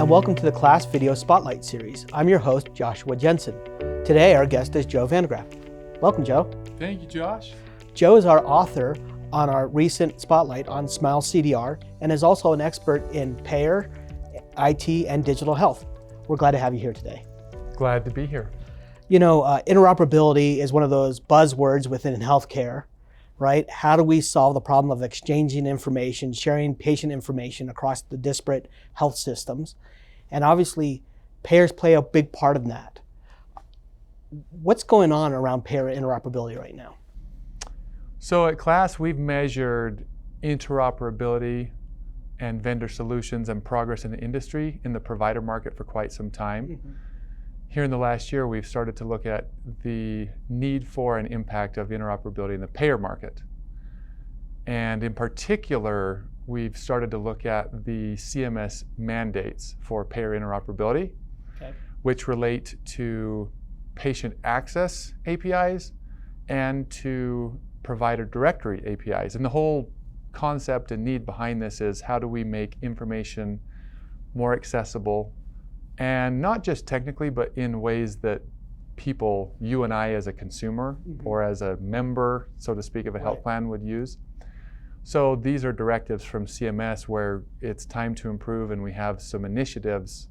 and welcome to the Class Video Spotlight Series. I'm your host, Joshua Jensen. Today, our guest is Joe Vandegraff. Welcome, Joe. Thank you, Josh. Joe is our author on our recent Spotlight on SmileCDR and is also an expert in payer, IT, and digital health. We're glad to have you here today. Glad to be here. You know, interoperability is one of those buzzwords within healthcare, right? How do we solve the problem of exchanging information, sharing patient information across the disparate health systems? And obviously, payers play a big part in that. What's going on around payer interoperability right now? So at Class, we've measured interoperability and vendor solutions and progress in the industry in the provider market for quite some time. Mm-hmm. Here in the last year, we've started to look at the need for and impact of interoperability in the payer market. And in particular, we've started to look at the CMS mandates for payer interoperability, which relate to patient access APIs and to provider directory APIs. And the whole concept and need behind this is how do we make information more accessible, and not just technically, but in ways that people, you and I as a consumer or as a member, so to speak, of a health plan would use. So these are directives from CMS where it's time to improve, and we have some initiatives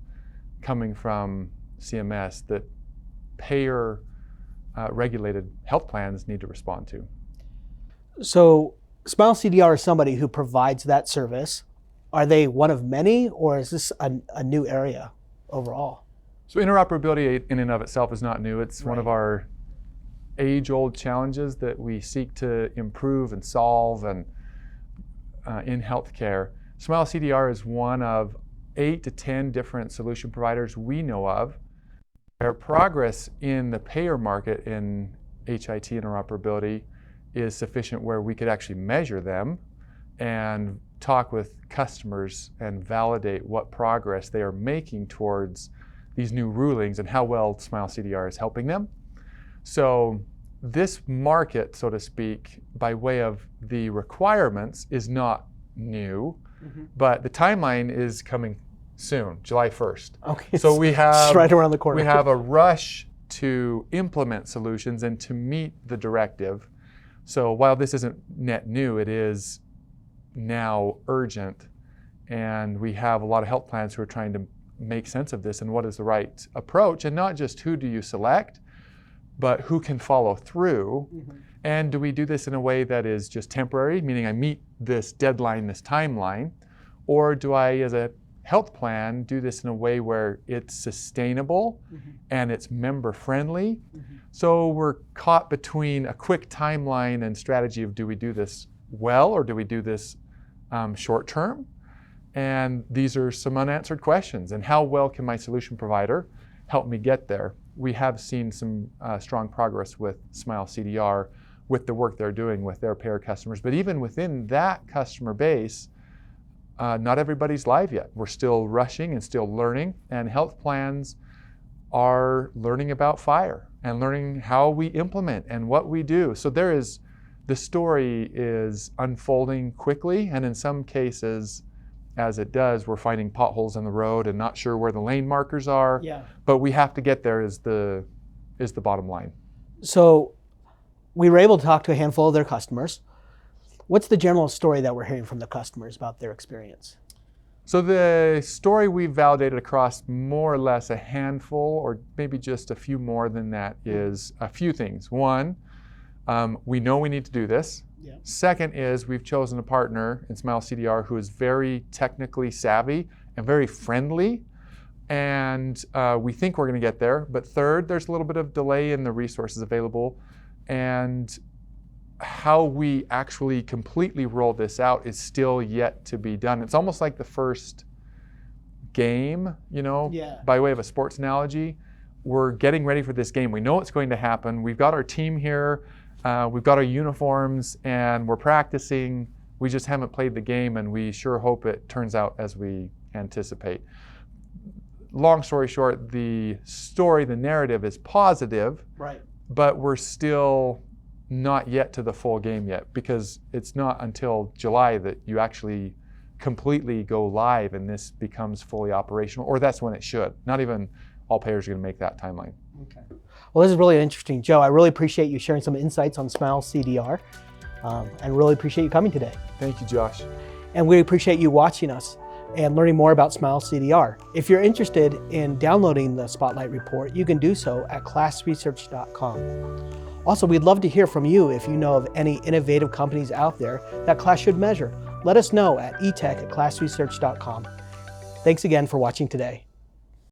coming from CMS that payer regulated health plans need to respond to. So SmileCDR is somebody who provides that service. Are they one of many, or is this a new area overall? So interoperability in and of itself is not new. It's one of our age-old challenges that we seek to improve and solve and in healthcare. SmileCDR is one of 8 to 10 different solution providers we know of. Our progress in the payer market in HIT interoperability is sufficient where we could actually measure them and talk with customers and validate what progress they are making towards these new rulings and how well SmileCDR is helping them. So this market, so to speak, by way of the requirements is not new, but the timeline is coming soon, July 1st. Okay, so we have right around the corner. We have a rush to implement solutions and to meet the directive. So while this isn't net new, it is now urgent, and we have a lot of health plans who are trying to make sense of this and what is the right approach, and not just who do you select, but who can follow through, and do we do this in a way that is just temporary, meaning I meet this deadline, this timeline, or do I, as a health plan, do this in a way where it's sustainable and it's member friendly? So we're caught between a quick timeline and strategy of do we do this well or do we do this short term? And these are some unanswered questions. And how well can my solution provider help me get there? We have seen some strong progress with SmileCDR with the work they're doing with their payer customers. But even within that customer base, not everybody's live yet. We're still rushing and still learning, and health plans are learning about FHIR and learning how we implement and what we do. So the story is unfolding quickly, and in some cases, as it does, we're finding potholes in the road and not sure where the lane markers are. But we have to get there is the bottom line. So we were able to talk to a handful of their customers. What's the general story that we're hearing from the customers about their experience? So the story we've validated across more or less a handful, or maybe just a few more than that, is a few things. One, we know we need to do this. Second is we've chosen a partner in SmileCDR who is very technically savvy and very friendly, and we think we're going to get there. But third, there's a little bit of delay in the resources available, and how we actually completely roll this out is still yet to be done. It's almost like the first game, by way of a sports analogy. We're getting ready for this game. We know it's going to happen. We've got our team here. We've got our uniforms, and we're practicing. We just haven't played the game, and we sure hope it turns out as we anticipate. Long story short, the narrative is positive, but we're still not yet to the full game yet, because it's not until July that you actually completely go live and this becomes fully operational, or that's when it should. Not even all payers are going to make that timeline. Okay. Well, this is really interesting. Joe, I really appreciate you sharing some insights on SmileCDR, and really appreciate you coming today. Thank you, Josh. And we appreciate you watching us and learning more about SmileCDR. If you're interested in downloading the Spotlight Report, you can do so at classresearch.com. Also, we'd love to hear from you if you know of any innovative companies out there that class should measure. Let us know at etech@classresearch.com. Thanks again for watching today.